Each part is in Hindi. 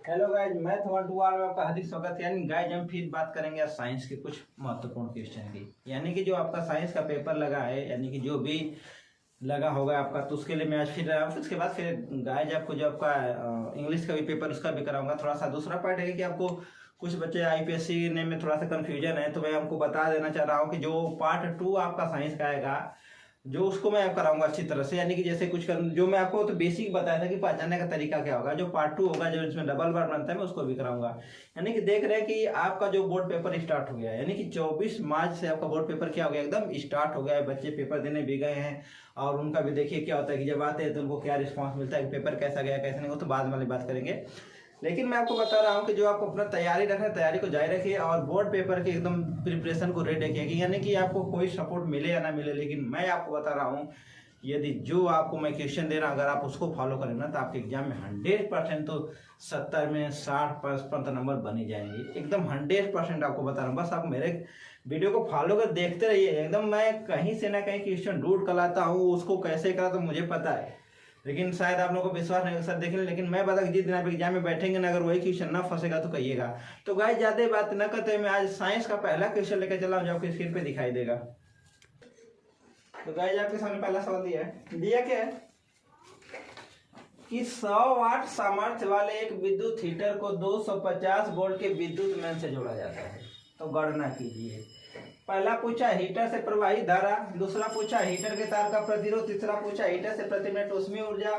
हेलो गाइज, मैथ 1 में आपका हार्दिक स्वागत है। यानी गाइज हम फिर बात करेंगे आज साइंस के कुछ महत्वपूर्ण क्वेश्चन की। यानी कि जो आपका साइंस का पेपर लगा है, यानी कि जो भी लगा होगा आपका, तो उसके लिए मैं आज फिर उसके बाद फिर गाइज आपको जो आपका इंग्लिश का भी पेपर उसका भी कराऊंगा। थोड़ा सा दूसरा पार्ट है कि आपको कुछ बच्चे आईपीएससी ने में थोड़ा सा कन्फ्यूजन है, तो मैं आपको बता देना चाह रहा हूँ कि जो पार्ट 2 आपका साइंस का आएगा, जो उसको मैं कराऊंगा अच्छी तरह से। यानी कि जैसे कुछ जो मैं आपको तो बेसिक बताया था कि पहचानने का तरीका क्या होगा, जो पार्ट 2 होगा, जो इसमें डबल बार बनता है, मैं उसको भी कराऊंगा। यानी कि देख रहे हैं कि आपका जो बोर्ड पेपर स्टार्ट हो गया है, यानी कि 24 मार्च से आपका बोर्ड पेपर क्या हो गया, एकदम स्टार्ट हो गया है। बच्चे पेपर देने भी गए हैं और उनका भी देखिए क्या होता है कि जब आते हैं तो उनको क्या रिस्पॉन्स मिलता है, पेपर कैसा गया कैसा नहीं, वो तो बाद वाली बात करेंगे। लेकिन मैं आपको बता रहा हूँ कि जो आपको अपना तैयारी रखना है, तैयारी को जारी रखिए और बोर्ड पेपर के एकदम प्रिपरेशन को रेडी रखिए। यानी कि आपको कोई सपोर्ट मिले या ना मिले, लेकिन मैं आपको बता रहा हूँ, यदि जो आपको मैं क्वेश्चन दे रहा हूँ, अगर आप उसको फॉलो करें ना, तो आपके एग्जाम में 100% तो 70 में 60% नंबर बन ही जाएंगे। एकदम 100% आपको बता रहा हूँ। बस आप मेरे वीडियो को फॉलो कर देखते रहिए। एकदम मैं कहीं से ना कहीं क्वेश्चन ढूंढ कर लाता हूँ, उसको कैसे करा तो मुझे पता है, लेकिन शायद आप लोगों को विश्वास नहीं सर देख लें। लेकिन मैं बता जिस दिन आप एग्जाम में बैठेंगे ना, अगर वही क्वेश्चन ना फंसेगा तो कहिएगा। तो गाइस ज्यादा बात न करते, मैं आज साइंस का पहला क्वेश्चन लेकर चला हूँ, जो आपकी स्क्रीन पे दिखाई देगा। तो गाइस आपके सामने पहला सवाल दिया क्या है कि 100 वाट सामर्थ्य वाले एक विद्युत हीटर को 250 वोल्ट के विद्युत मेन से जोड़ा जाता है, तो गणना कीजिए। पहला पूछा हीटर से प्रवाहित धारा, दूसरा पूछा हीटर के तार का प्रतिरोध, तीसरा पूछा हीटर से प्रति मिनट ऊष्मीय ऊर्जा,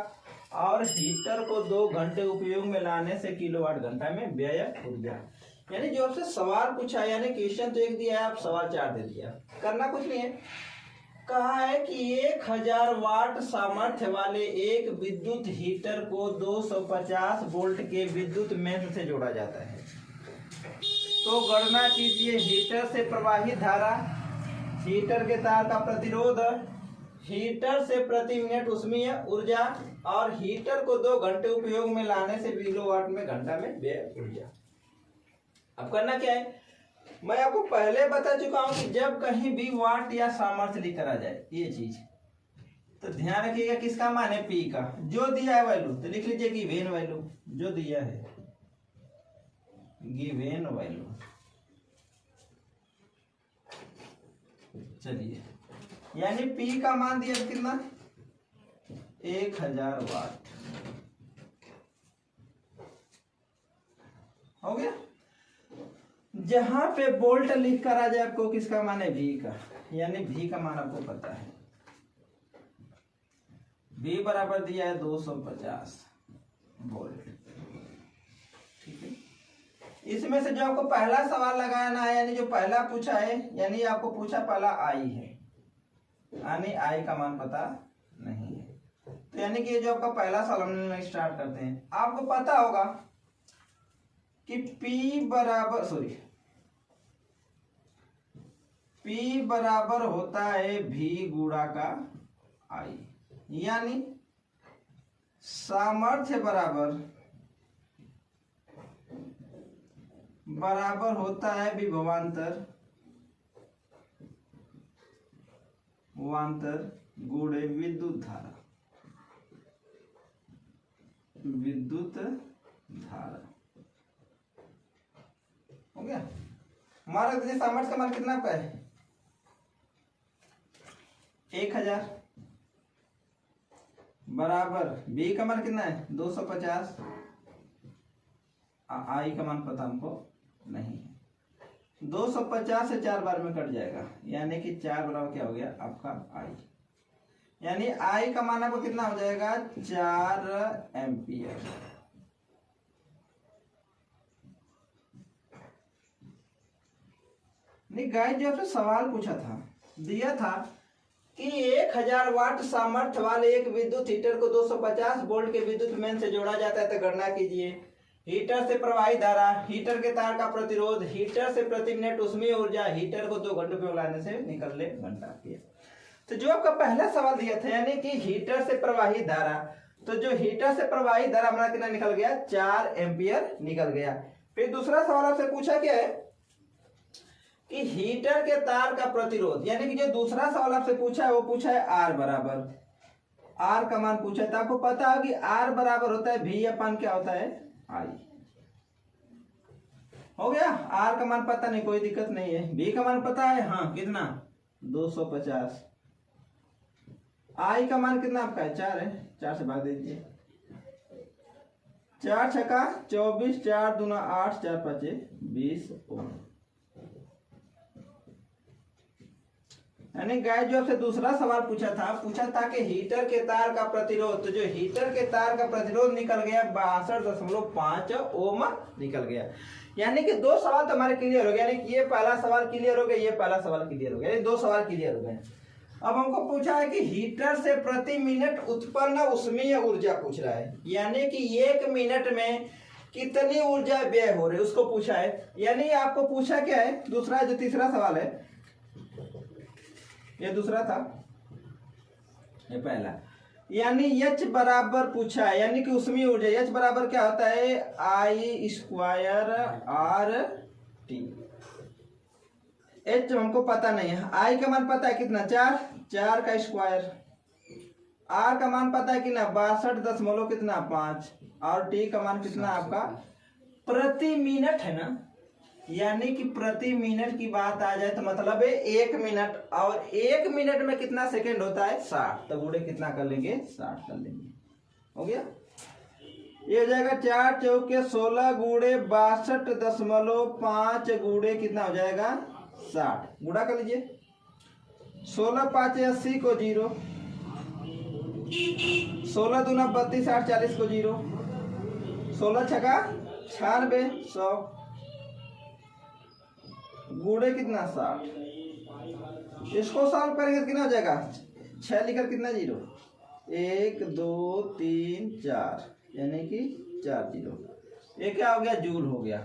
और हीटर को 2 घंटे उपयोग में लाने से किलोवाट घंटा में व्यय ऊर्जा। यानी जो आपसे सवाल पूछा है, यानी क्वेश्चन तो एक दिया है, आप सवाल 4 दे दिया। करना कुछ नहीं है, कहा है कि 1000 वाट सामर्थ्य वाले एक विद्युत हीटर को 250 वोल्ट के विद्युत मेन से जोड़ा जाता है, तो गणना कीजिए। हीटर से प्रवाहित धारा, हीटर के तार का प्रतिरोध, हीटर से प्रति मिनट ऊष्मीय ऊर्जा, और हीटर को 2 घंटे उपयोग में लाने से किलोवाट में घंटा में व्यय ऊर्जा। अब करना क्या है, मैं आपको पहले बता चुका हूं कि जब कहीं भी वाट या सामर्थ्य लिखा आ जाए ये चीज, तो ध्यान रखिएगा किसका मान है, पी का। जो दिया है वैल्यू तो लिख लीजिए गिवेन वैल्यू, जो दिया है गिवेन वैल्यू। चलिए, यानी पी का मान दिया कितना, 1000 वाट हो गया। जहां पे वोल्ट लिख कर आ जाए आपको किसका मान है, वी का, यानी वी का मान आपको पता है। वी बराबर दिया है 250 वोल्ट, ठीक है। इसमें से जो आपको पहला सवाल लगाना है, यानी जो पहला पूछा है, यानी आपको पूछा पहला आई है, यानी आई का मान पता नहीं है, तो यानी कि जो आपका पहला सवाल हम स्टार्ट करते हैं। आपको पता होगा कि P बराबर होता है V गुणा का I, यानी सामर्थ्य बराबर होता है विभवांतर गुणे विद्युत धारा हो गया। हमारा सामर्थ्य का मान कितना पे है, 1000 बराबर बी का मान कितना है 250, आई का मान पता हमको नहीं है। 250 से 4 बार में कट जाएगा, यानी कि 4 बराबर क्या हो गया आपका आई, यानी आई का मान आपको कितना हो जाएगा 4 एम्पियर। नहीं गाइस, जो आपसे सवाल पूछा था, दिया था कि 1000 वाट सामर्थ्य वाले एक विद्युत हीटर को 250 वोल्ट के विद्युत मेन से जोड़ा जाता है, तो गणना कीजिए। हीटर से प्रवाहित धारा, हीटर के तार का प्रतिरोध, हीटर से प्रति मिनट ऊष्मीय ऊर्जा, हीटर को 2 घंटे उपयोग लाने से निकले घंटा किया। तो जो आपका पहला सवाल दिया था, यानी कि हीटर से प्रवाहित धारा, तो जो हीटर से प्रवाहित धारा हमारा कितना निकल गया, 4 एम्पियर निकल गया। फिर दूसरा सवाल आपसे पूछा क्या है कि हीटर के तार का प्रतिरोध, यानी कि जो दूसरा सवाल आपसे पूछा है वो पूछा है आर बराबर, आर का मान पूछा है, तो आपको पता है कि आर बराबर होता है वी अपन क्या होता है आई। हो गया। आर का मान पता नहीं, कोई दिक्कत नहीं है। बी का मान पता है, हाँ कितना 250। आई का मान कितना आपका है 4 है, 4 से भाग दीजिए। 4 छक्का 24, 4 दूना 8, 4 5 20 ओम। यानी गाइस जो आपसे दूसरा सवाल पूछा था कि हीटर के तार का प्रतिरोध, तो जो हीटर के तार का प्रतिरोध निकल गया 62.5 ओम निकल गया। यानी कि 2 सवाल तो हमारे क्लियर हो गए, यानी कि ये पहला सवाल क्लियर हो गया, ये पहला सवाल क्लियर हो गया, यानी 2 सवाल क्लियर हो गए। अब हमको पूछा है कि हीटर से प्रति मिनट उत्पन्न उष्मीय ऊर्जा पूछ रहा है, यानी कि 1 मिनट में कितनी ऊर्जा व्यय हो रही है उसको पूछा है। यानी आपको पूछा क्या है, दूसरा जो तीसरा सवाल है, ये दूसरा था, ये पहला। यानी H बराबर पूछा है, यानी कि उष्मीय ऊर्जा H बराबर क्या होता है, I square R T। H हमको पता नहीं है, I का मान पता है कितना 4, 4 का स्क्वायर। R का मान पता है कितना 62 कितना 5, और T का मान कितना आपका प्रति मिनट है ना, यानी कि प्रति मिनट की बात आ जाए तो मतलब है 1 मिनट, और 1 मिनट में कितना सेकंड होता है 60, तो गुणे कितना कर लेंगे 60 कर लेंगे। हो गया, ये हो जाएगा 4 चौके 16 गुणे 62.5 गुणे कितना हो जाएगा 60, गुणा कर लीजिए। 16 5 80 को 0, 16 दूना 32 8 40 को 0, 16 छक्का 96 100 गुणे कितना 60। इसको सॉल्व करेंगे तो कितना हो जाएगा, 6 लिखकर कितना 0, 1 2 3 4, यानी कि 4 0। ये क्या हो गया, जूल हो गया।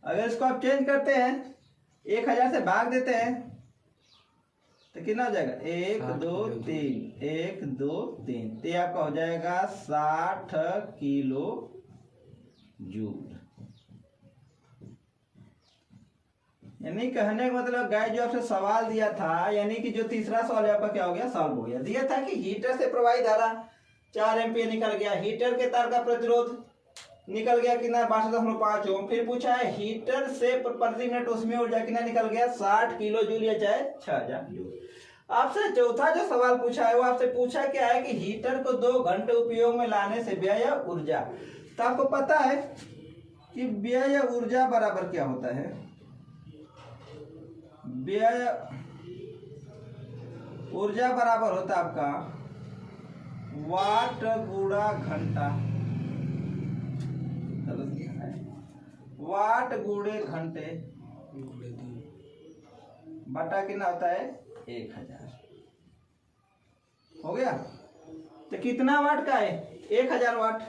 अगर इसको आप चेंज करते हैं 1000 से भाग देते हैं तो कितना हो जाएगा 1 2 3 1 2 3, तो ये आपका हो जाएगा 60 किलो जूल। यानी कहने का मतलब गाइस जो आपसे सवाल दिया था, यानी कि जो तीसरा सवाल आपका क्या हो गया, सॉल्व हो गया। दिया था कि हीटर से प्रवाहित धारा 4 एम्पीयर निकल गया, हीटर के तार का प्रतिरोध निकल गया कितना 62.5 ओम। फिर पूछा है हीटर से प्रति मिनट उष्मीय ऊर्जा कितना निकल गया 60 किलो जूल या चाहे 6000 जूल। आपसे चौथा जो सवाल पूछा है वो आपसे पूछा क्या है कि हीटर को 2 घंटे उपयोग में लाने से व्यय ऊर्जा। तो आपको पता है कि व्यय ऊर्जा बराबर क्या होता है, व्यय ऊर्जा बराबर होता है आपका वाट गुणा घंटा, वाट गुणे घंटे बटा कितना होता है 1000। हो गया, तो कितना वाट का है 1000 वाट।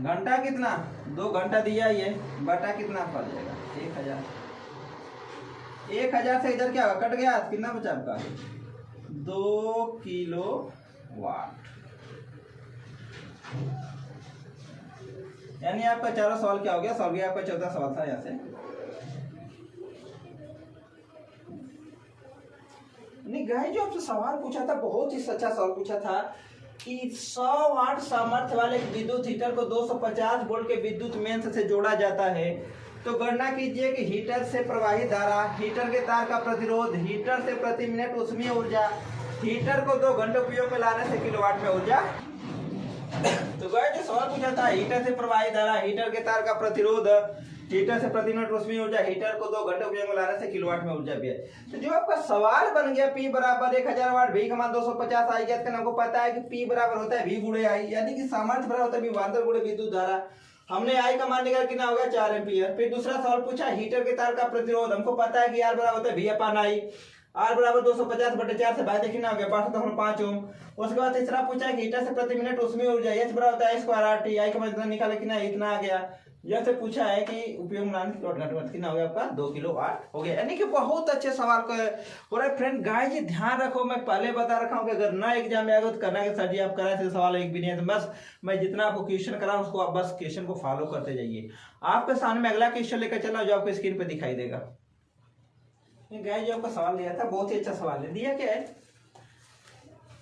घंटा कितना 2 घंटा दिया ये, बटा कितना पड़ जाएगा 1000। 1000 से इधर क्या होगा, कट गया, कितना बचा आपका 2 किलो वाट। यानी आपका चारों सवाल क्या हो गया, सॉल्व गया। आपका चौथा सवाल था यहाँ से। नहीं गाइस जो आपसे सवाल पूछा था बहुत ही सच्चा सवाल पूछा था कि 100 वाट सामर्थ्य वाले विद्युत हीटर को 250 वोल्ट के विद्युत मेंस से जोड़ा जाता है। तो गणना कीजिए कि हीटर से प्रवाहित धारा, हीटर के तार का प्रतिरोध, हीटर से प्रति मिनट उष्मीय ऊर्जा, हीटर को 2 घंटे उपयोग में लाने से किलोवाट में ऊर्जा। तो गाइस जो सवाल पूछा था हीटर से प्रवाहित धारा, हीटर के तार का प्रतिरोध, हीटर से प्रति मिनट उष्मीय ऊर्जा, हीटर को 2 घंटे उपयोग में लाने से किलोवाट में ऊर्जा भी है। तो जो आपका सवाल बन गया P बराबर 1000 वाट, V का मान 250 आई गया। इसका हमको पता है कि P बराबर होता है V गुणे I, यानी कि सामर्थ्य बराबर होता है विभवांतर गुणे विद्युत धारा। हमने I का मान निकाला कितना होगा 4 एम्पीयर। फिर दूसरा सवाल पूछा हीटर के तार का प्रतिरोध, हमको पता है कि R बराबर होता है V अपान I, R बराबर 250 बटे 4 से भाग देखिए ना हो गया 5.5 ओम। उसके बाद तीसरा पूछा कि हीटर से प्रति मिनट उष्मीय ऊर्जा H बराबर होता है स्क्वायर RT, I का मान निकाला कितना इतना आ गया। यह से पूछा है कि उपयोग में लाने किलोवाट घंटे कितना हो गया आपका 2 किलोवाट हो गया। यानी कि बहुत अच्छे सवाल को हो रहा है फ्रेंड। गाइस ध्यान रखो, मैं पहले बता रखा हूँ कि अगर नया एग्जाम में आएगा तो करना है सर जी आप कराए थे सवाल एक भी नहीं है, तो बस मैं जितना आपको क्वेश्चन करा उसको आप बस क्वेश्चन को फॉलो करते जाइए। आपके सामने अगला क्वेश्चन लेकर चला जो आपको स्क्रीन पर दिखाई देगा। गाइस जो आपका सवाल दिया था बहुत ही अच्छा सवाल है। दिया क्या है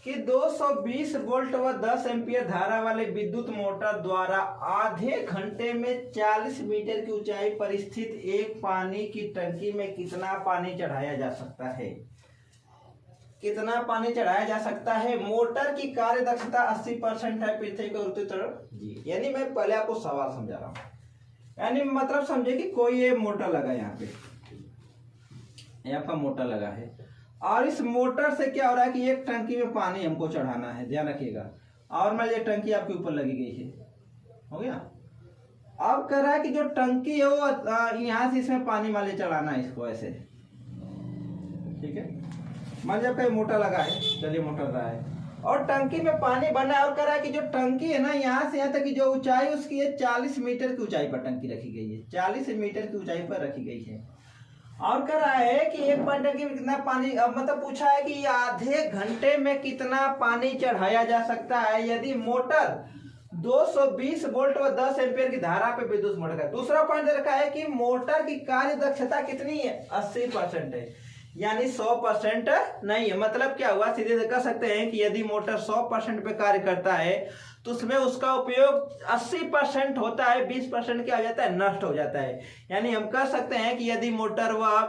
कि 220 वोल्ट व 10 एम्पीयर धारा वाले विद्युत मोटर द्वारा आधे घंटे में 40 मीटर की ऊंचाई पर स्थित एक पानी की टंकी में कितना पानी चढ़ाया जा सकता है। कितना पानी चढ़ाया जा सकता है। मोटर की कार्य दक्षता 80% है पृथ्वी के ऊर्ध्वाधर तरफ जी। यानी मैं पहले आपको सवाल समझा रहा हूँ, यानी मतलब समझे कि कोई ये मोटर लगा यहाँ पे, ये आपका मोटर लगा है और इस मोटर से क्या हो रहा है कि एक टंकी में पानी हमको चढ़ाना है, ध्यान रखिएगा। और मान लीजिए टंकी आपके ऊपर लगी गई है, हो गया। अब कह रहा है कि जो टंकी है वो यहाँ से इसमें पानी मान लीजिए चढ़ाना है इसको ऐसे, ठीक है। मान लीजिए आपका मोटर लगा है, चलिए मोटर रहा है और टंकी में पानी भरना है और कह रहा है कि जो टंकी है ना यहाँ से यहाँ तक की जो ऊंचाई उसकी है 40 मीटर की ऊंचाई पर टंकी रखी गई है, 40 मीटर की ऊंचाई पर रखी गई है। और कह रहा है कि एक टंकी में कितना पानी, मतलब पूछा है कि आधे घंटे में कितना पानी चढ़ाया जा सकता है यदि मोटर 220 वोल्ट व 10 एम्पीयर की धारा पे विद्युत मोटर का। दूसरा पॉइंट दे रखा है कि मोटर की कार्य दक्षता कितनी है, 80% है, यानी 100% नहीं है। मतलब क्या हुआ, सीधे से कह सकते हैं कि यदि मोटर 100% पे कार्य करता है तो उसमें उसका उपयोग 80% होता है, 20% क्या हो जाता है, नष्ट हो जाता है। यानी हम कह सकते हैं कि यदि मोटर वह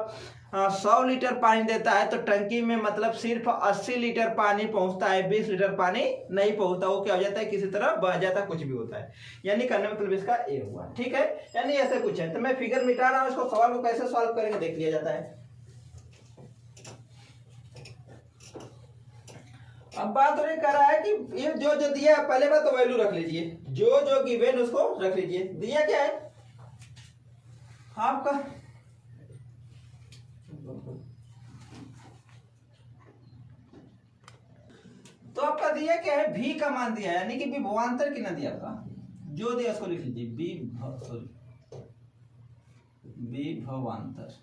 100 लीटर पानी देता है तो टंकी में मतलब सिर्फ 80 लीटर पानी पहुंचता है, 20 लीटर पानी नहीं पहुंचता, वो क्या हो जाता है, किसी तरह बह जाता है, कुछ भी होता है। यानी करने मतलब इसका ए हुआ, ठीक है। यानी ऐसे कुछ है। तो मैं फिगर मिटा रहा हूं, इसको सवाल को कैसे सॉल्व करेंगे देख लिया जाता है। अब बात और ये कर रहा है कि ये जो जो दिया है, पहले बात तो वैल्यू रख लीजिए, जो जो गिवन उसको रख लीजिए। दिया क्या है आपका, तो आपका दिया क्या है, v का मान दिया है, यानी कि विभवांतर कितना दिया आपका, जो दिया उसको लिख लीजिए, विभवांतर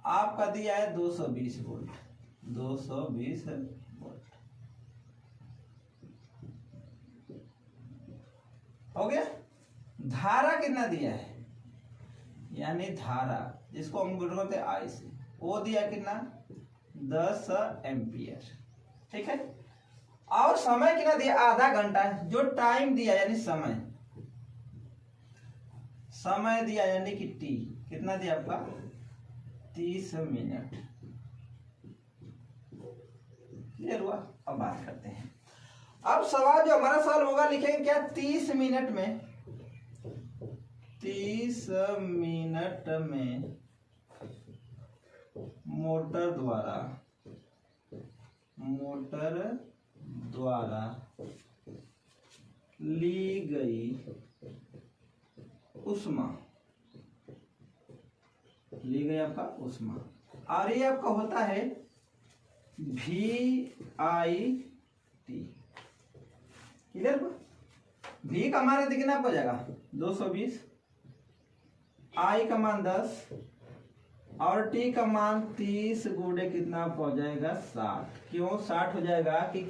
आपका दिया है 220 वोल्ट, 220 वोल्ट हो गया। धारा कितना दिया है, यानी धारा जिसको हम बोलते हैं आई से, वो दिया कितना, 10 एम्पियर, ठीक है। और समय कितना दिया, आधा घंटा, जो टाइम दिया यानी समय, समय दिया यानी कि टी कितना दिया आपका, 30 मिनट। क्लियर हुआ। अब बात करते हैं, अब सवाल जो हमारा सवाल होगा लिखेंगे क्या, 30 मिनट में, 30 मिनट में मोटर द्वारा ली गई ऊष्मा, ली गई आपका ऊष्मा, और ये आपका होता है VIT। क्लियर। V का मान कितना हो जाएगा 220, I का मान 10 और T का मान 30 गुणे कितना हो जाएगा 60। क्यों 60 हो जाएगा कि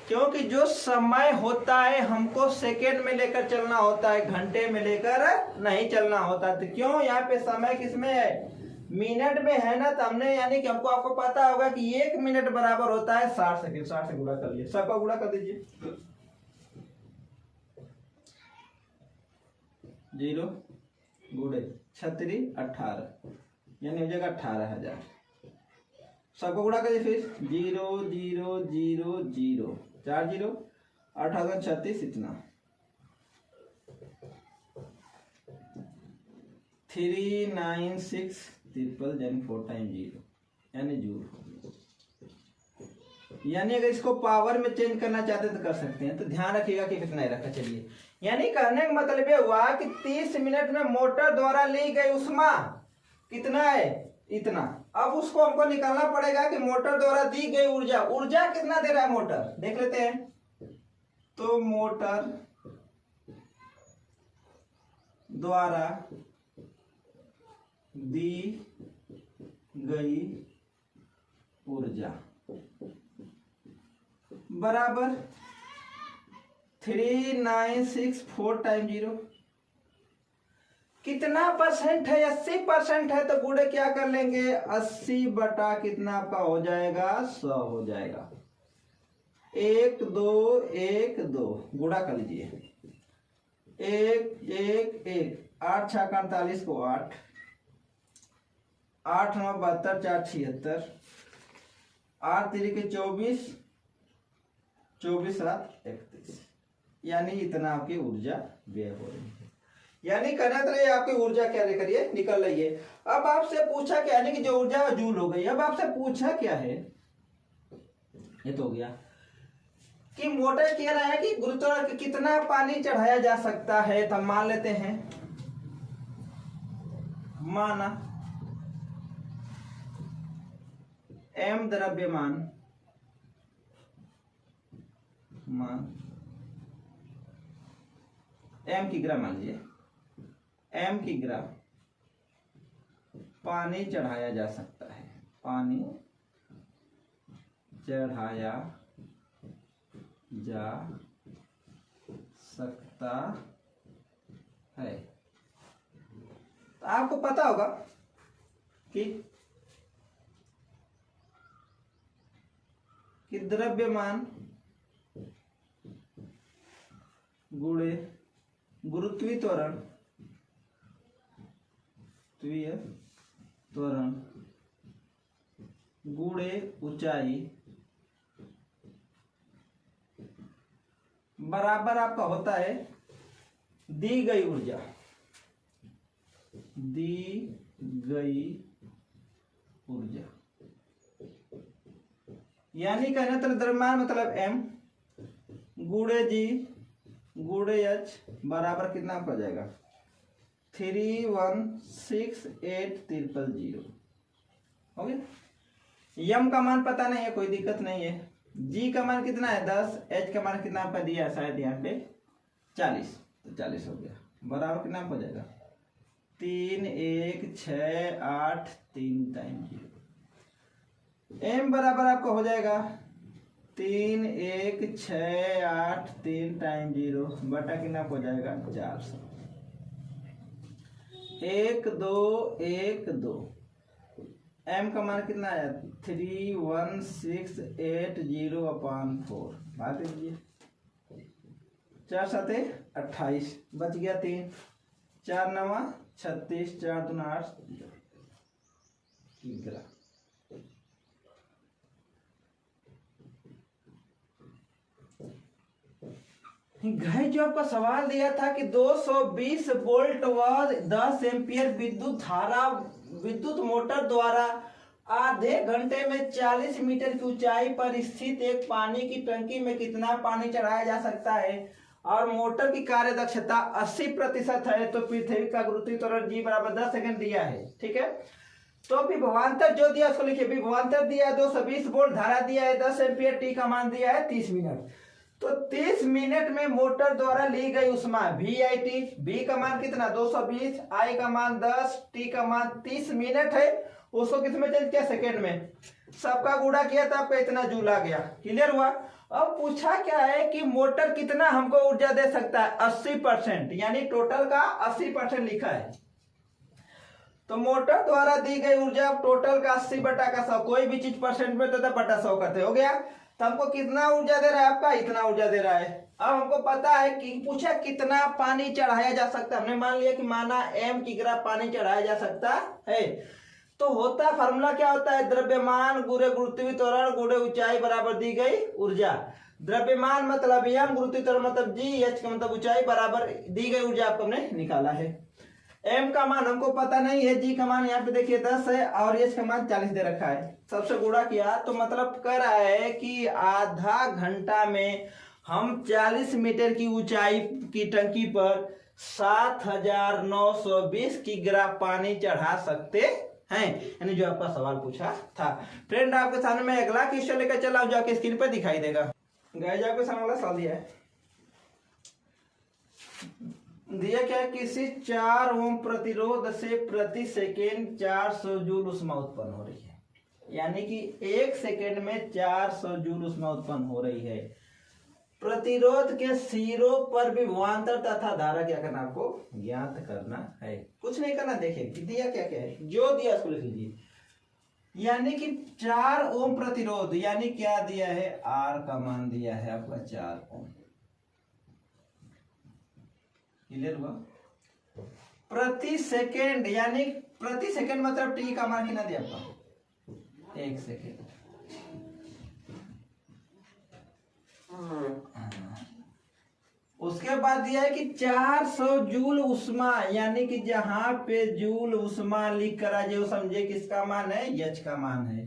क्योंकि जो समय होता है हमको सेकेंड में लेकर चलना होता है, घंटे में लेकर नहीं चलना होता। तो क्यों यहाँ पे समय किसमें है, मिनट में है ना। तो हमने यानी कि हमको आपको पता होगा कि 1 मिनट बराबर होता है 60 सेकेंड। 60 से गुणा कर लीजिए, सबका गुणा कर दीजिए, 0 गुणे 36 18, यानी हो जाएगा 18,000। सबको गुणा करिए फिर, 0 0 0 0 4 0 8,36 इतना, 396 ट्रिपल यानी 4 टाइम 0 यानी जूल। यानी अगर इसको पावर में चेंज करना चाहते तो कर सकते हैं। तो ध्यान रखिएगा कि कितना ही रखा। चलिए, यानी कहने का मतलब ये हुआ कि 30 मिनट में मोटर द्वारा ली गई ऊष्मा कितना है, इतना। अब उसको हमको निकालना पड़ेगा कि मोटर द्वारा दी गई ऊर्जा, ऊर्जा कितना दे रहा है मोटर, देख लेते हैं। तो मोटर द्वारा दी गई ऊर्जा बराबर 3964 टाइम 0, कितना परसेंट है, 80% है, तो गुणे क्या कर लेंगे, 80 बटा कितना आपका हो जाएगा, 100 हो जाएगा। 1 2 1 2 गुणा कर लीजिए, 1 1 1 8 6 48 को 8 8 9 72 4 76 8 3 के 24 24 7 31, यानी इतना आपकी ऊर्जा व्यय हो रही है। यानी कहना तो ये आपकी ऊर्जा क्या लेकर ये निकल रही है। अब आपसे पूछा क्या, यानी कि जो ऊर्जा जूल हो गई। अब आपसे पूछा क्या है, ये तो हो गया कि मोटर कह रहा है कि गुरुत्वाकर्षण कितना पानी चढ़ाया जा सकता है। तो मान लेते हैं, माना m द्रव्यमान, मान m की ग्राम, मान लीजिए m की ग्राम पानी चढ़ाया जा सकता है, पानी चढ़ाया जा सकता है। तो आपको पता होगा कि द्रव्यमान गुणे गुरुत्वीय त्वरण, त्वरण गुणे ऊंचाई बराबर आपका होता है दी गई ऊर्जा, दी गई ऊर्जा। यानी कहना तो द्रव्यमान मतलब m गुणे g गुणे h बराबर कितना आपका जाएगा, 3168000 हो गया। m का मान पता नहीं है, कोई दिक्कत नहीं है। g का मान कितना है 10, h का मान कितना आपका दिया है शायद यहाँ पे 40, तो 40 हो गया, बराबर कितना हो जाएगा 31683 टाइम 0। m बराबर आपका हो जाएगा 31683 टाइम 0 बटा कितना हो जाएगा 400। 1 2 1 2 m का मान कितना आया 31680/4 बात दीजिए, 4 7 28 बच गया 3, 4 9 36, 4 2 8 11। गाइस जो आपका सवाल दिया था कि 220 वोल्ट व 10 एम्पियर विद्युत मोटर द्वारा आधे घंटे में 40 मीटर की ऊंचाई पर स्थित एक पानी की टंकी में कितना पानी चढ़ाया जा सकता है और मोटर की कार्य दक्षता 80% है, तो पृथ्वी का गुरुत्वीय त्वरण g बराबर 10 सेकंड दिया है। ठीक है, तो विभवांतर जो दिया उसको लिखिए। विभवांतर दिया है 220 वोल्ट, धारा दिया है 10 एम्पियर, टी का मान दिया है 30 मिनट। तो 30 मिनट में मोटर द्वारा ली गई उष्मा VIT, V का मान कितना 220, I का मान 10, T का मान 30 मिनट है, उसको किस में चेंज किया सेकेंड में, सबका गुणा किया था आपका इतना जूल आ गया। क्लियर हुआ। अब पूछा क्या है कि मोटर कितना हमको ऊर्जा दे सकता है 80%, यानी टोटल का 80% लिखा है। तो मोटर द्वारा दी गई ऊर्जा टोटल का 80 बटा का 100, कोई भी चीज परसेंट में तो बटा 100 करते हो गया। तो हमको कितना ऊर्जा दे रहा है आपका, इतना ऊर्जा दे रहा है। अब हमको पता है कि पूछा कितना पानी चढ़ाया जा सकता है, हमने मान लिया कि माना m की ग्राम पानी चढ़ाया जा सकता है। तो होता फार्मूला क्या होता है, द्रव्यमान गुणे गुरुत्वीय त्वरण गुणे ऊंचाई बराबर दी गई ऊर्जा। द्रव्यमान मतलब m, गुरुत्वीय त्वरण मतलब g, h का मतलब ऊंचाई बराबर दी गई ऊर्जा आपको हमने निकाला है। m का मान हमको पता नहीं है, g का मान यहाँ पे देखिए 10 है और h का मान 40 दे रखा है, सबसे गुणा किया तो मतलब कर रहा है कि आधा घंटा में हम 40 मीटर की ऊंचाई की टंकी पर 7920 किग्रा पानी चढ़ा सकते हैं, यानी जो आपका सवाल पूछा था। फ्रेंड आपके सामने मैं अगला क्वेश्चन लेकर चला हूं जो आपकी स्क्रीन पर दिखाई देगा। गाइस आपके सामने अगला सवाल दिया है, दिया क्या, किसी 4 ओम प्रतिरोध से प्रति सेकेंड 400 जूल उष्मा उत्पन्न हो रही है, यानी कि 1 सेकेंड में 400 जूल उष्मा उत्पन्न हो रही है। प्रतिरोध के सिरों पर विभवांतर तथा धारा क्या करना आपको ज्ञात करना है। कुछ नहीं करना, देखिए दिया क्या क्या है, जो दिया उसको लिख लीजिए। यानी कि 4 ओम प्रतिरोध, यानी क्या दिया है, आर का मान दिया है आपका 4 ओम। क्लियर हुआ। प्रति सेकेंड, यानी प्रति सेकेंड मतलब टी का मान कितना दिया आपका 1 सेकेंड। उसके बाद दिया है कि 400 जूल उष्मा, यानी कि जहां पे जूल उष्मा लिख कर जो समझे किसका मान है, एच का मान है।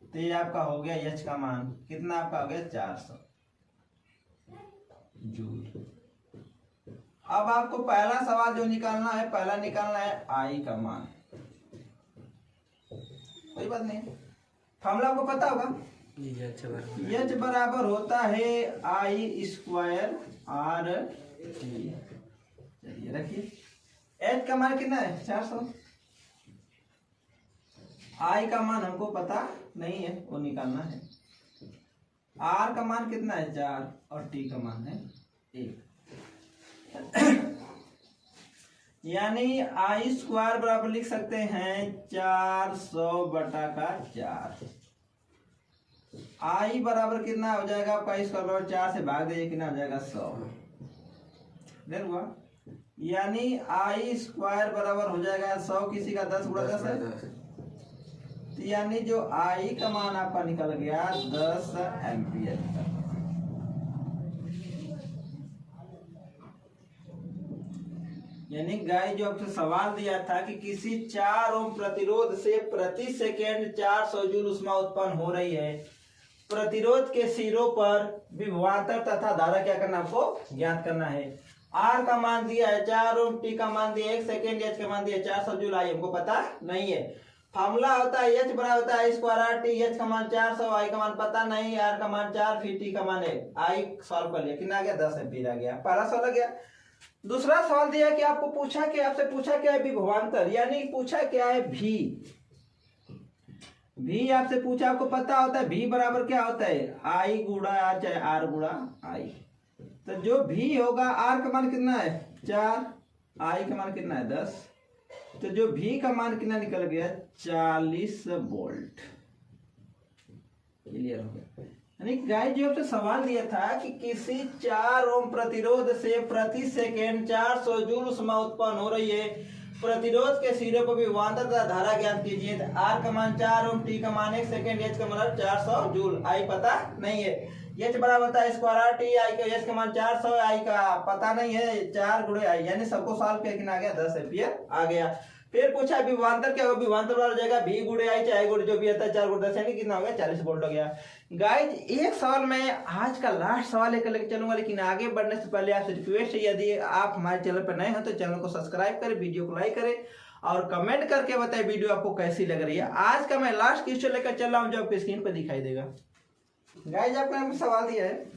तो ये आपका हो गया एच का मान कितना आपका हो गया 400 जूल। अब आपको पहला सवाल जो निकालना है, पहला निकालना है आई का मान। कोई बात नहीं, फॉर्मूला आपको पता होगा, एच बराबर होता है आई स्क्वायर आर टी। चलिए रखिए, एच का मान कितना है 400, आई का मान हमको पता नहीं है, वो निकालना है। आर का मान कितना है 4 और टी का मान है 1। यानी आई स्क्वायर बराबर लिख सकते हैं 400 बटा का 4। आई बराबर कितना हो जाएगा आपका, स्क्वायर बराबर 4 से भाग दीजिए कितना हो जाएगा 100। देर हुआ, यानी आई स्क्वायर बराबर हो जाएगा 100 किसी का 10 गुणा 10 है, तो यानी जो आई का मान आपका निकल गया 10 एम्पियर। यानी गाइस जो आपसे सवाल दिया था कि किसी 4 ओम प्रतिरोध से प्रति सेकेंड 400 जूल उष्मा उत्पन्न हो रही है, प्रतिरोध के सिरों पर विभवांतर तथा धारा क्या करना आपको ज्ञात करना है। आर का मान दिया है 4 ओम, टी का मान दिया 1 सेकेंड, एच का मान दिया 400 जूल, आई हमको पता नहीं है। फार्मूला होता है एच बराबर होता है स्क्वायर आर टी, एच का मान 400, आई का मान पता नहीं, आर का मान 4, फिर टी का मान है। आई सॉल्व कर लिया, कितना आ गया 10 एम्पीयर आ गया, पहला सवाल आ गया। दूसरा सवाल दिया कि आपको पूछा कि आपसे पूछा क्या है विभवांतर, यानी पूछा क्या है भी। भी आपसे पूछा, आपको पता होता है भी बराबर क्या होता है आई गुणा आर चाहे आर गुणा आई। तो जो भी होगा, आर का मान कितना है 4, आई का मान कितना है 10, तो जो भी का मान कितना निकल गया 40 वोल्ट। क्लियर हो गया। यानी गाइस जो आपसे सवाल दिया था कि किसी 4 ओम प्रतिरोध से प्रति सेकेंड 400 जूल उष्मा उत्पन्न हो रही है, प्रतिरोध के सिरे पर विभवांतर तथा धारा ज्ञात कीजिए। तो आर का मान 4 ओम, टी का मान 1 सेकेंड, एच का मान 400 जूल, आई पता नहीं है। एच बराबर होता है स्क्वायर आर टी, आई का एच का मान 400, आई का पता नहीं है 4 गुणे आई, यानी सबको सॉल्व करके आ गया 10 एम्पीयर आ गया। फिर पूछा विभवांतर क्या होगा, विभवांतर बराबर हो जाएगा भी गुणे आई चाहे गुणे जो भी आता है 4 गुणे 10, यानी कितना हो गया 40 वोल्ट हो गया। गाइज एक सवाल मैं आज का लास्ट सवाल लेकर चलूंगा, लेकिन आगे बढ़ने से पहले आपसे रिक्वेस्ट है, यदि आप हमारे चैनल पर नए हो तो चैनल को सब्सक्राइब करें, वीडियो को लाइक करें और कमेंट करके बताएं वीडियो आपको कैसी लग रही है। आज का मैं लास्ट क्वेश्चन लेकर चल रहा हूं जो आपकी स्क्रीन पर दिखाई देगा। गाइज आपका सवाल दिया है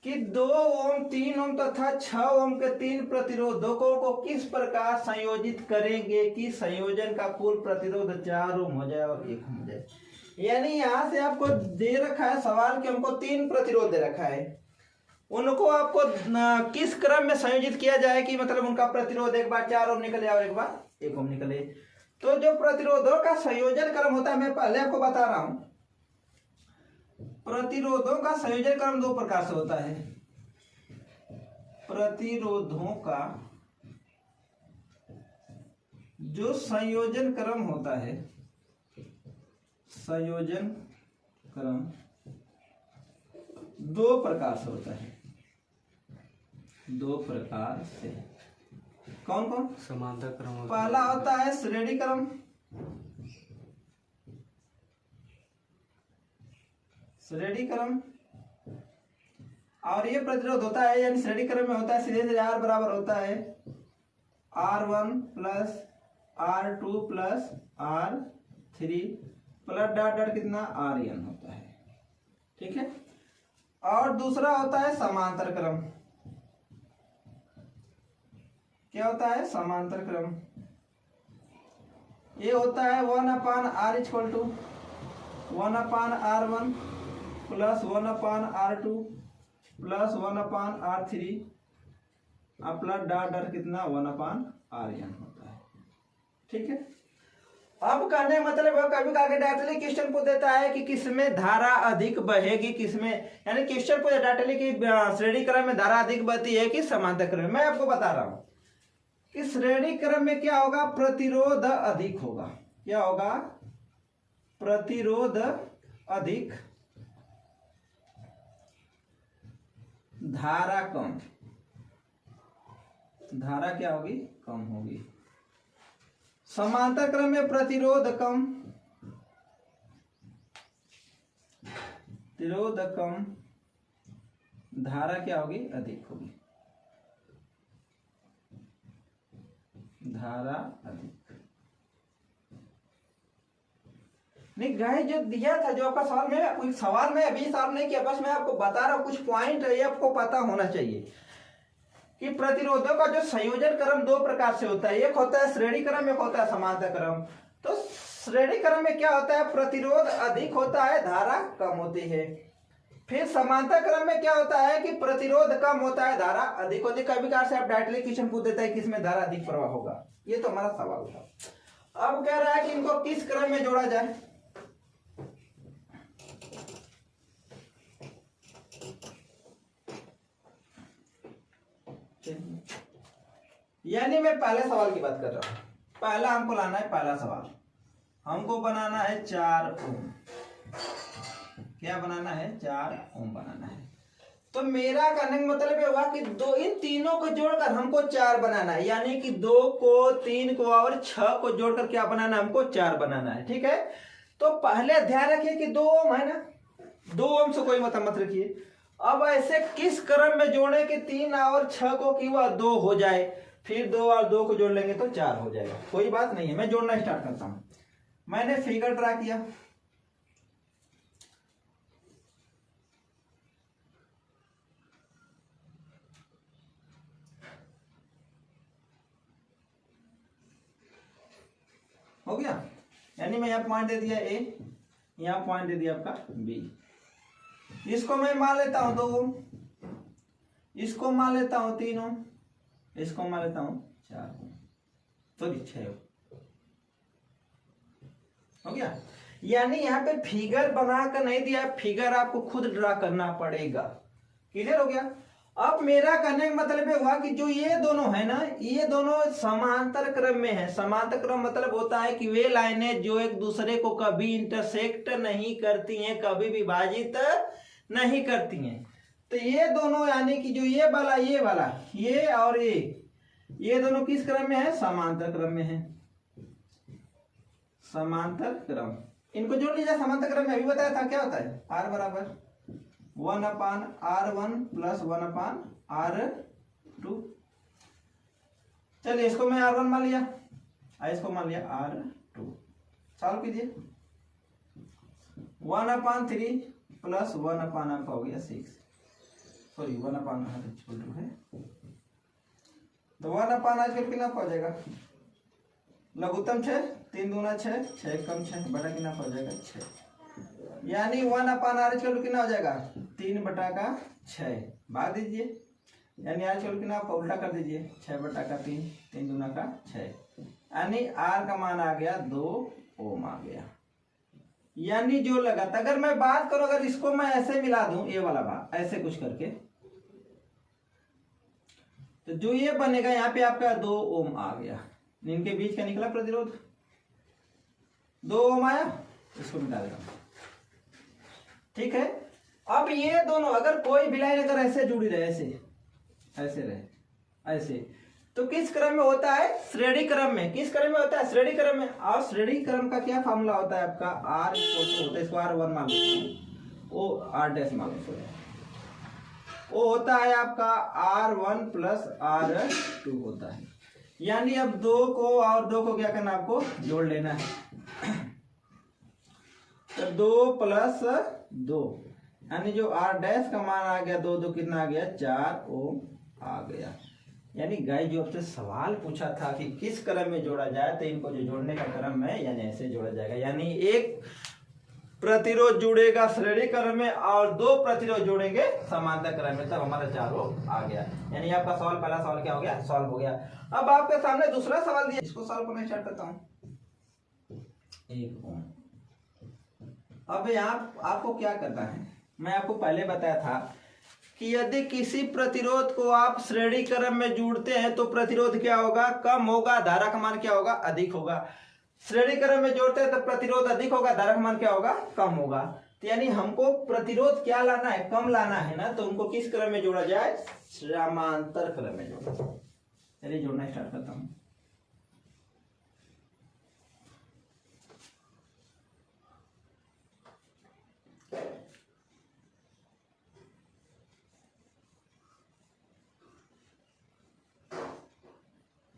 कि 2 ओम, 3 ओम तथा 6 ओम के 3 प्रतिरोधकों को किस प्रकार संयोजित करेंगे कि संयोजन का कुल प्रतिरोध 4 ओम हो जाए और 1 ओम हो जाए। यानी यहां से आपको दे रखा है सवाल कि हमको 3 प्रतिरोध दे रखा है, उनको आपको किस क्रम में संयोजित किया जाए कि मतलब उनका प्रतिरोध एक बार 4 ओम निकले और एक बार 1 ओम निकले। तो जो प्रतिरोधों का संयोजन क्रम होता है, मैं पहले आपको बता रहा हूं, प्रतिरोधों का संयोजन क्रम 2 प्रकार से होता है। प्रतिरोधों का जो संयोजन क्रम होता है, संयोजन क्रम 2 प्रकार से होता है। 2 प्रकार से कौन कौन? समांतर क्रम। पहला होता है श्रेणी क्रम, श्रेणी क्रम, और ये प्रतिरोध होता है यानी श्रेणी क्रम में होता है सीधे से आर बराबर होता है R1 plus R2 plus R3 plus dot dot कितना Rn होता है, ठीक है। और दूसरा होता है समांतर क्रम। क्या होता है समांतर क्रम? ये होता है 1/r equal to 1/r1 plus 1/r2 plus 1/R3 और प्लस डॉट डॉट कितना 1/RN होता है। ठीक है, अब कहने मतलब कभी आगे डायरेक्टली क्वेश्चन पूछ देता है कि किसमें धारा अधिक बहेगी, किसमें, यानी क्वेश्चन पूछ डायरेक्टली कि श्रेणी क्रम में धारा अधिक बहती है कि समांतर क्रम में। मैं आपको बता रहा हूं कि श्रेणी क्रम में क्या होगा, प्रतिरोध अधिक होगा। क्या होगा, प्रतिरोध अधिक, धारा कम। धारा क्या होगी, कम होगी। समांतर क्रम में प्रतिरोध कम, प्रतिरोध कम, धारा क्या होगी, अधिक होगी। धारा अधिक। नहीं गाइस, जो दिया था, जो आपका सवाल में, कोई सवाल में अभी सॉल्व नहीं किया, बस मैं आपको बता रहा हूं कुछ पॉइंट है, ये आपको पता होना चाहिए कि प्रतिरोधों का जो संयोजन क्रम दो प्रकार से होता है, एक होता है श्रेणी क्रम, एक होता है समांतर क्रम। तो श्रेणी क्रम में क्या होता है, प्रतिरोध अधिक होता है, धारा कम होती है। फिर समांतर क्रम में क्या होता है कि प्रतिरोध कम होता है, धारा अधिक होती है। कभी कभार से आप डायरेक्टली क्वेश्चन पूछ देता है कि इसमें धारा अधिक प्रवाह होगा। ये तो हमारा सवाल था। अब कह रहा है कि इनको किस क्रम में जोड़ा जाए। यानी मैं पहले सवाल की बात कर रहा हूं। पहला हमको लाना है, पहला सवाल हमको बनाना है 4 ओम। क्या बनाना है, 4 ओम बनाना है। तो मेरा कहने का मतलब ये हुआ कि इन तीनों को जोड़कर हमको 4 बनाना है, यानी कि 2 को, 3 को और 6 को जोड़कर क्या बनाना है, हमको 4 बनाना है। ठीक है, तो पहले ध्यान रखिए कि 2 ओम है ना, 2 ओम से कोई मतलब मत रखिए। अब ऐसे किस क्रम में जोड़े कि 3 और 6 को कि वह 2 हो जाए, फिर 2 और 2 को जोड़ लेंगे तो 4 हो जाएगा। कोई बात नहीं है, मैं जोड़ना स्टार्ट करता हूं। मैंने फिगर ड्रा किया, हो गया। यानी मैं यहाँ पॉइंट दे दिया A, यहाँ पॉइंट दे दिया आपका B। इसको मैं मान लेता हूं 2 ओम, इसको मान लेता हूं 3 ओम, इसको मान लेता हूं 4 ओम, सॉरी 6 ओम। हो गया। यानी यहाँ पे फिगर बनाकर नहीं दिया, फिगर आपको खुद ड्रा करना पड़ेगा। क्लियर हो गया। अब मेरा कहने का मतलब ये हुआ कि जो ये दोनों है ना, ये दोनों समांतर क्रम में है। समांतर क्रम मतलब होता है कि वे लाइनें जो एक दूसरे को कभी इंटरसेक्ट नहीं करती हैं, कभी विभाजित नहीं करती हैं। तो ये दोनों, यानी कि जो ये वाला ये और ये दोनों किस क्रम में है, समांतर क्रम में है। समांतर क्रम, इनको जोड़ लीजिए। समांतर क्रम में अभी बताया था क्या होता है, R बराबर 1/R1 प्लस 1/R2। चलिए इसको मैं R1 मान लिया, इसको मान लिया R2। सॉल्व कीजिए। 1/3 प्लस 1/α हो गया 6, सॉरी 1/2 है, तो 1/r कितना हो जाएगा, लघुत्तम 6, 3 दूना 6, 6 कम 6 बटा कितना हो जाएगा 6। यानी 1/r कितना हो जाएगा, 3/6 भाग दीजिए। यानी r कितना आपका उल्टा कर दीजिए, 6/3, 3 दूना 6। यानी r का मान आ गया 2 ओम आ गया। यानी जो लगा, अगर मैं बात करूं, अगर इसको मैं ऐसे मिला दूं, ये वाला भाग ऐसे कुछ करके, तो जो ये बनेगा यहाँ पे आपका 2 ओम आ गया। इनके बीच का निकला प्रतिरोध 2 ओम आया, इसको मिटा देता हूं। ठीक है। अब ये दोनों, अगर कोई भी लाइन अगर ऐसे जुड़ी रहे, ऐसे रहे ऐसे, तो किस क्रम में होता है, श्रेणी क्रम में। किस क्रम में होता है, श्रेणी क्रम में। और श्रेणी क्रम का क्या फॉर्मूला होता है आपका, R होता है, इसको R1 मान लो, वो R' मान लो, वो होता है आपका R1 प्लस R2 होता है। यानी अब 2 को और 2 को क्या करना, आपको जोड़ लेना है। तो 2 प्लस 2, यानी जो R' का मान आ गया 2 कितना आ गया, 4 ओम आ गया। यानी गाइस जो आपसे सवाल पूछा था कि किस क्रम में जोड़ा जाए, तो इनको जो जोड़ने का क्रम है, यानी ऐसे जोड़ा जाएगा। यानी एक प्रतिरोध जुड़ेगा श्रेणी क्रम में और 2 प्रतिरोध जुड़ेंगे समांतर क्रम में, तब हमारा चारों आ गया। यानी आपका सवाल, पहला सवाल क्या हो गया, सॉल्व हो गया। अब आपके सामने दूसरा सवाल दिया, इसको सॉल्व करना स्टार्ट करता हूं। 1 ओम। अब यहाँ आपको क्या करना है, मैं आपको पहले बताया था कि यदि किसी प्रतिरोध को आप श्रेणी क्रम में जोड़ते हैं तो प्रतिरोध क्या होगा, कम होगा, धारा का मान क्या होगा, अधिक होगा। श्रेणी क्रम में जोड़ते हैं तो प्रतिरोध अधिक होगा, धारा का मान क्या होगा, कम होगा। तो यानी हमको प्रतिरोध क्या लाना है, कम लाना है ना, तो उनको किस क्रम में जोड़ा जाए, समांतर क्रम में जोड़ा। चलिए जोड़ना स्टार्ट करता हूं।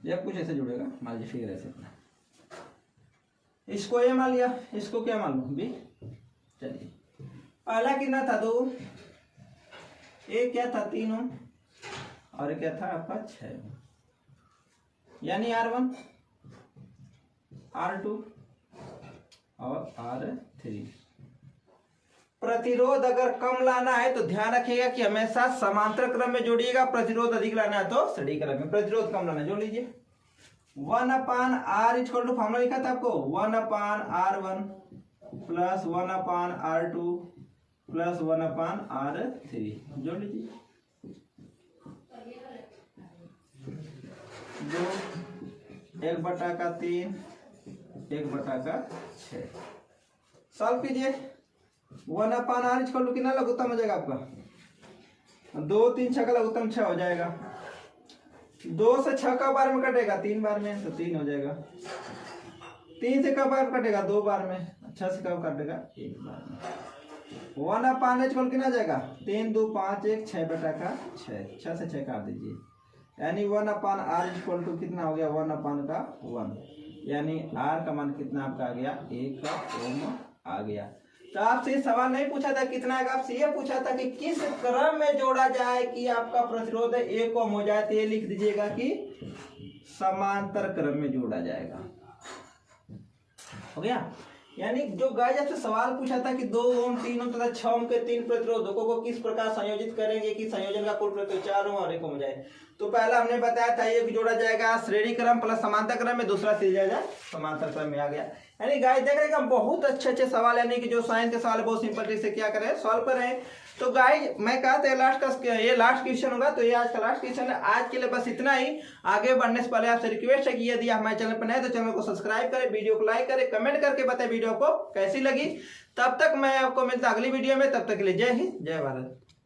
या कुछ ऐसे जुड़ेगा, मान लीजिए फिर ऐसे अपना, इसको ए मान लिया, इसको क्या मान लो, बी। चलिए पहला कितना था, 2, ए क्या था, 3 ओम, और क्या था आपका 6 ओम, यानी R1, R2 और R3। प्रतिरोध अगर कम लाना है तो ध्यान रखिएगा कि हमेशा समांतर क्रम में जोड़िएगा, प्रतिरोध अधिक लाना है तो श्रेणी क्रम में। प्रतिरोध कम लाना है, जोड़ लीजिए। 1/R इक्वल टू फॉर्मूला लिखा था आपको, 1/R1 plus 1/R2 plus 1/R3, जोड़ लीजिए। 2 1/3 1/6। सॉल्व कीजिए। 1/R इक्वल टू कितना लघुत्तम हो जाएगा आपका, 2 3 6 का लघुत्तम 6 हो जाएगा। 2 से 6 का बार में कटेगा, 3 बार में, तो 3 हो जाएगा। 3 से कब बार कटेगा, 2 बार में। 6 से कब कटेगा, 1 बार में। 1/R इक्वल कितना जाएगा, 3 2 5 1 6/6, 6 से 6 काट दीजिए, यानी 1/R इक्वल टू कितना हो गया, 1/1, यानी R का मान कितना आपका आ गया, 1 ओम आ गया। तो आपसे सवाल नहीं पूछा था कितना आएगा, आपसे ये पूछा था कि किस क्रम में जोड़ा जाए कि आपका प्रतिरोध 1 ओम हो जाए। तो ये लिख दीजिएगा कि समांतर क्रम में जोड़ा जाएगा, हो गया। यानी जो गाइस आपसे सवाल पूछा था कि 2 ओम 3 ओम तथा 6 ओम के 3 प्रतिरोधकों को किस प्रकार संयोजित करेंगे कि संयोजन का कुल प्रतिरोध 4 ओम और 1 ओम हो जाए। तो पहला हमने बताया था ये जोड़ा जाएगा श्रेणी क्रम प्लस समांतर क्रम में, दूसरा सीधा समांतर क्रम में आ गया। यानी गाइस देख रहे हैं कि हम बहुत अच्छे बहुत यानी कि जो साइंस के सवाल बहुत सिंपल ट्रिक से क्या करें, सॉल्व कर रहे हैं। तो गाइस मैं कहा था ये लास्ट क्वेश्चन होगा, तो ये आज का लास्ट क्वेश्चन है। आज के लिए बस इतना ही। आगे बढ़ने से पहले आपसे रिक्वेस्ट है कि यदि आप हमारे चैनल पर नए तो चैनल को सब्सक्राइब करें, वीडियो को लाइक करें, कमेंट करके बताएं वीडियो को कैसी लगी। तब तक मैं आपको मिलता अगली वीडियो में, तब तक के लिए जय हिंद जय भारत।